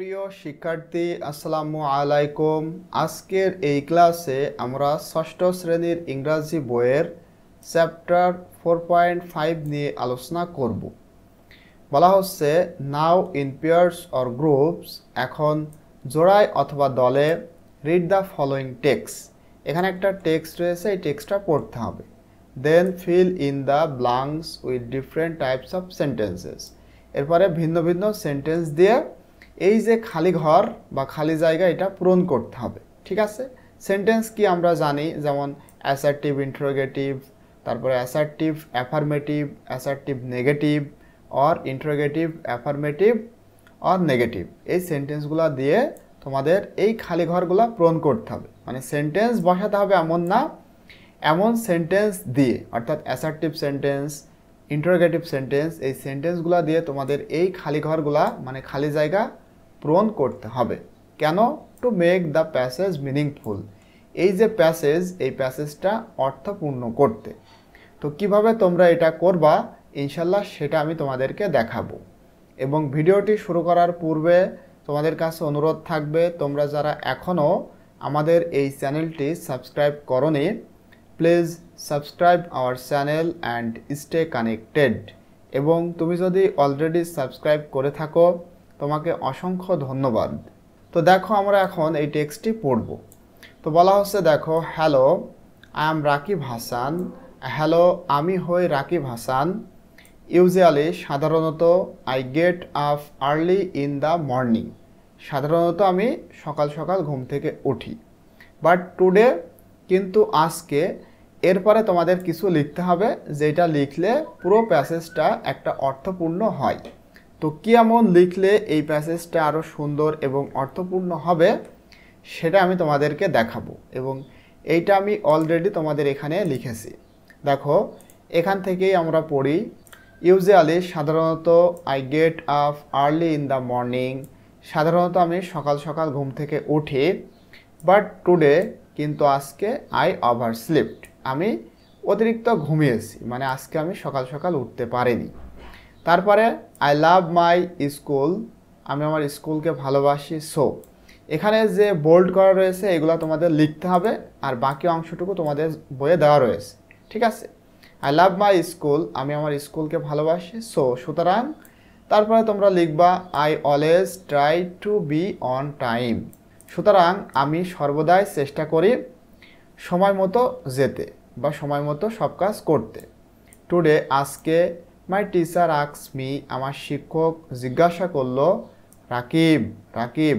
প্রিয় শিক্ষার্থী আসসালামু আলাইকুম। আজকের এই ক্লাসে আমরা ষষ্ঠ শ্রেণীর ইংরাজি বইয়ের চ্যাপ্টার 4.5 নিয়ে আলোচনা করব। বলা হচ্ছে নাও ইন পেয়ার্স অর গ্রুপস, এখন জোড়ায় অথবা দলে রিড দ্য ফলোয়িং টেক্সট। এখানে একটা টেক্সট রয়েছে, এই টেক্সটটা পড়তে হবে। Then fill in the blanks with different types of sentences. এরপরে ভিন্ন ভিন্ন সেন্টেন্স দিয়ে এই যে খালি ঘর বা খালি জায়গা এটা পূরণ করতে হবে। ঠিক আছে, সেন্টেন্স কি আমরা জানি, যেমন অ্যাসার্টিভ ইন্টারোগেটিভ, তারপরে assertive affirmative, assertive negative or interrogative affirmative or negative. এই সেন্টেন্সগুলো দিয়ে তোমাদের এই খালি ঘরগুলো পূরণ করতে হবে। মানে সেন্টেন্স বসাতে হবে এমন না, এমন সেন্টেন্স দিয়ে, অর্থাৎ অ্যাসার্টিভ সেন্টেন্স, ইন্টারোগেটিভ সেন্টেন্স, এই সেন্টেন্সগুলো দিয়ে তোমাদের এই খালি ঘরগুলা মানে খালি জায়গা পূরণ করতে হবে। কেন? To make the passage meaningful. এই যে প্যাসেজ, এই প্যাসেজটা অর্থপূর্ণ করতে। তো কিভাবে তোমরা এটা করবা ইনশাল্লাহ সেটা আমি তোমাদেরকে দেখাবো। এবং ভিডিওটি শুরু করার পূর্বে তোমাদের কাছে অনুরোধ থাকবে, তোমরা যারা এখনও আমাদের এই চ্যানেলটি সাবস্ক্রাইব করোনি, please subscribe our channel and stay connected. এবং তুমি যদি অলরেডি সাবস্ক্রাইব করে থাকো তোমাকে অসংখ্য ধন্যবাদ। তো দেখো আমরা এখন এই টেক্সটটি পড়ব। তো বলা হচ্ছে, দেখো, hello I am Rakib Hasan. Hello, আমি হই রাকিব হাসান। ইউজুয়ালি, সাধারণত, I get up early in the morning. সাধারণত আমি সকাল সকাল ঘুম থেকে উঠি। বাট টুডে, কিন্তু আজকে, এরপরে তোমাদের কিছু লিখতে হবে, যেটা লিখলে পুরো প্যাসেজটা একটা অর্থপূর্ণ হয়। তো কি এমন লিখলে এই প্যাসেজটা আরও সুন্দর এবং অর্থপূর্ণ হবে সেটা আমি তোমাদেরকে দেখাবো। এবং এইটা আমি অলরেডি তোমাদের এখানে লিখেছি। দেখো, এখান থেকেই আমরা পড়ি। ইউজুয়ালি, সাধারণত, I get up early in the morning. সাধারণত আমি সকাল সকাল ঘুম থেকে উঠি। বাট টুডে, কিন্তু আজকে, আই ওভার স্লিপড। আমি অতিরিক্ত ঘুমিয়েছি, মানে আজকে আমি সকাল সকাল উঠতে পারিনি। তারপরে আই লাভ মাই স্কুল। আমি আমার স্কুলকে ভালোবাসি। সো, এখানে যে বোল্ড করা রয়েছে এগুলো তোমাদের লিখতে হবে, আর বাকি অংশটুকু তোমাদের বইয়ে দেওয়া রয়েছে। ঠিক আছে, আই লাভ মাই স্কুল, আমি আমার স্কুলকে ভালোবাসি। সো, সুতরাং, তারপরে তোমরা লিখবা I always try to be on time. সুতরাং আমি সর্বদাই চেষ্টা করি সময় মতো যেতে বা সময় মতো সব কাজ করতে। টুডে, আজকে, মাই টিচার আস্কস মি, আমার শিক্ষক জিজ্ঞাসা করলো, Rakib, Rakib,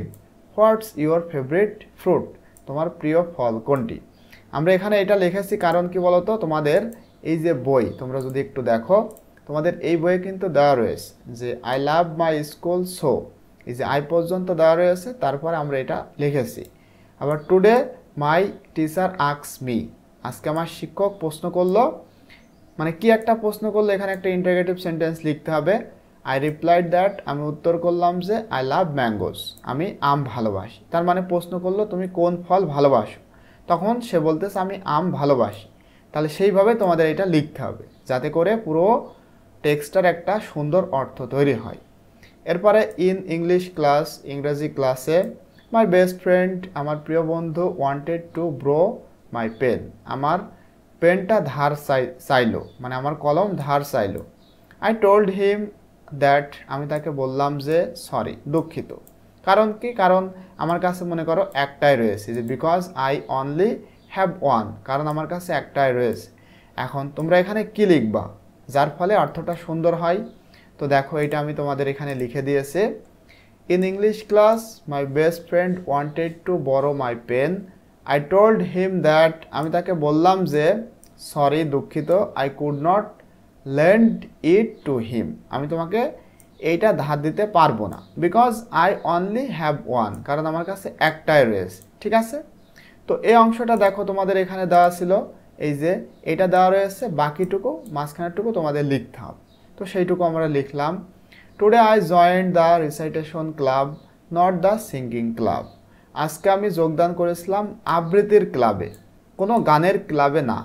what's your favourite fruit, তোমার প্রিয় ফল কোনটি? আমরা এখানে এটা লিখেছি কারণ কি বলতো, তোমাদের এই যে বই তোমরা যদি একটু দেখো, তোমাদের এই বইয়ে কিন্তু দেওয়া রয়েছে যে I love my school. So, এই যে আই পর্যন্ত দেওয়া রয়েছে, তারপরে আমরা এটা লিখেছি। আবার today my teacher asks me, আজকে আমার শিক্ষক প্রশ্ন করলো, মানে কি একটা প্রশ্ন করলো, এখানে একটা ইন্টারোগেটিভ সেন্টেন্স লিখতে হবে। আই রিপ্লাইড দ্যাট, আমি উত্তর করলাম যে আই লাভ ম্যাঙ্গোস, আমি আম ভালোবাসি। তার মানে প্রশ্ন করলো তুমি কোন ফল ভালোবাসো, তখন সে বলতেছে আমি আম ভালোবাসি। তাহলে সেইভাবে তোমাদের এটা লিখতে হবে, যাতে করে পুরো টেক্সটার একটা সুন্দর অর্থ তৈরি হয়। এরপরে ইন ইংলিশ ক্লাস, ইংরেজি ক্লাসে, মাই বেস্ট ফ্রেন্ড, আমার প্রিয় বন্ধু, wanted to borrow my pen, আমার পেনটা ধার চাইলো, মানে আমার কলম ধার চাইলো। আই টোল্ড হিম দ্যাট, আমি তাকে বললাম যে সরি, দুঃখিত। কারণ কি? কারণ আমার কাছে মনে করো একটাই রয়েছে, যে because I only have one, কারণ আমার কাছে একটাই রয়েছে। এখন তোমরা এখানে কি লিখবা যার ফলে অর্থটা সুন্দর হয়? তো দেখো, এটা আমি তোমাদের এখানে লিখে দিয়েছি। In English class, my best friend wanted to borrow my pen. I told him that, আমি তাকে বললাম যে সরি, দুঃখিত, I could not lend it to him, আমি তোমাকে এইটা ধার দিতে পারবো না। Because I only have one, কারণ আমার কাছে একটাই রয়েছে। ঠিক আছে, তো এই অংশটা দেখো তোমাদের এখানে দেওয়া ছিল, এই যে এটা দেওয়া রয়েছে, বাকিটুকু মাঝখানেরটুকু তোমাদের লিখতে হবে। তো সেইটুকু আমরা লিখলাম। Today I joined the recitation club, not the singing club. আজকে আমি যোগদান করেছিলাম আবৃত্তির ক্লাবে, কোনো গানের ক্লাবে না।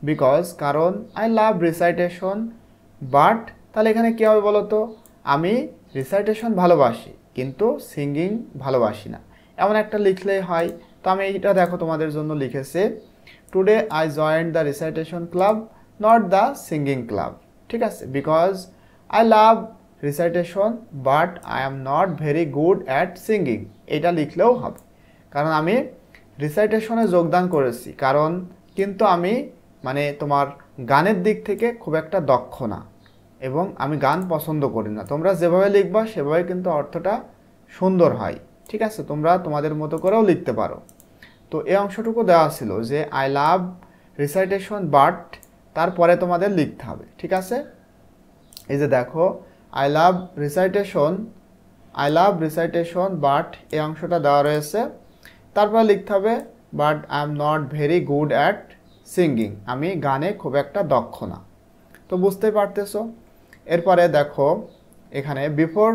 বিকজ, কারণ, আই লাভ রিসাইটেশন, বাট, তাহলে এখানে কী হবে বলো তো, আমি রিসাইটেশন ভালোবাসি কিন্তু সিঙ্গিং ভালোবাসি না, এমন একটা লিখলেই হয়। তো আমি এইটা দেখো তোমাদের জন্য লিখেছি, today I joined the recitation club not the singing club. ঠিক আছে, because I love recitation but I am not very good at singing, এটা লিখলেও হবে। কারণ আমি রিসাইটেশনে যোগদান করেছি, কারণ কিন্তু আমি মানে তোমার গানের দিক থেকে খুব একটা দক্ষ না, এবং আমি গান পছন্দ করি না। তোমরা যেভাবে লিখবা সেভাবে কিন্তু অর্থটা সুন্দর হয়। ঠিক আছে, তোমরা তোমাদের মতো করেও লিখতে পারো। তো এই অংশটুকু দেওয়া ছিল যে আই লাভ রিসাইটেশন বাট, তারপরে তোমাদের লিখতে হবে। ঠিক আছে, এই যে দেখো আই লাভ রিসাইটেশন বাট, এই অংশটা দেওয়া রয়েছে। তারপর লিখতে হবে but I am not very good at singing, আমি গানে খুব একটা দক্ষ না। তো বুঝতেই পারতেছো। এরপরে দেখো এখানে বিফোর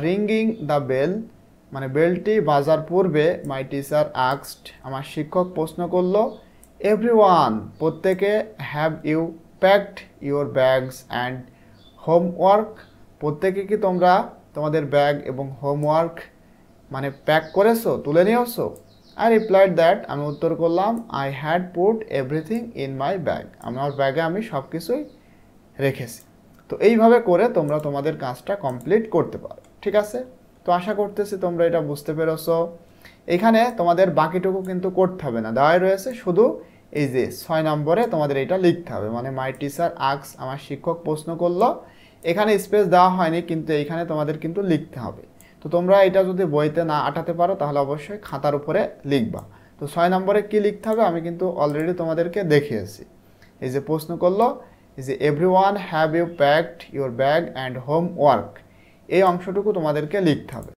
রিঙ্গিং দ্য বেল, মানে বেলটি বাজার পূর্বে মাই টিচার আস্কড, আমার শিক্ষক প্রশ্ন করলো, এভরিওয়ান, প্রত্যেকে, have you packed your bags and homework, প্রত্যেকে কি তোমরা তোমাদের ব্যাগ এবং হোমওয়ার্ক মানে প্যাক করেছো, তুলে নিয়েছো? আই রিপ্লাইড দ্যাট, আমি উত্তর করলাম, I had put everything in my bag, আমার ব্যাগে আমি সব কিছুই রেখেছি। তো এইভাবে করে তোমরা তোমাদের কাজটা কমপ্লিট করতে পারো। ঠিক আছে, তো আশা করতেছি তোমরা এটা বুঝতে পেরেছো। এখানে তোমাদের বাকিটুকু কিন্তু করতে হবে না, দেওয়াই রয়েছে, শুধু এই যে 6 নম্বরে তোমাদের এটা লিখতে হবে, মানে মাই টিচার আস্কড, আমার শিক্ষক প্রশ্ন করলো। এখানে স্পেস দেওয়া হয়নি, কিন্তু এইখানে তোমাদের কিন্তু লিখতে হবে। তো তোমরা এটা যদি বইতে না আটাতে পারো তাহলে অবশ্যই খাতার উপরে লিখবা। তো 6 নম্বরে কি লিখতে হবে আমি কিন্তু অলরেডি তোমাদেরকে দেখিয়েছি। এই যে প্রশ্ন করলো, এই যে everyone, have you packed your bag and homework, এই অংশটুকু তোমাদেরকে লিখতে হবে।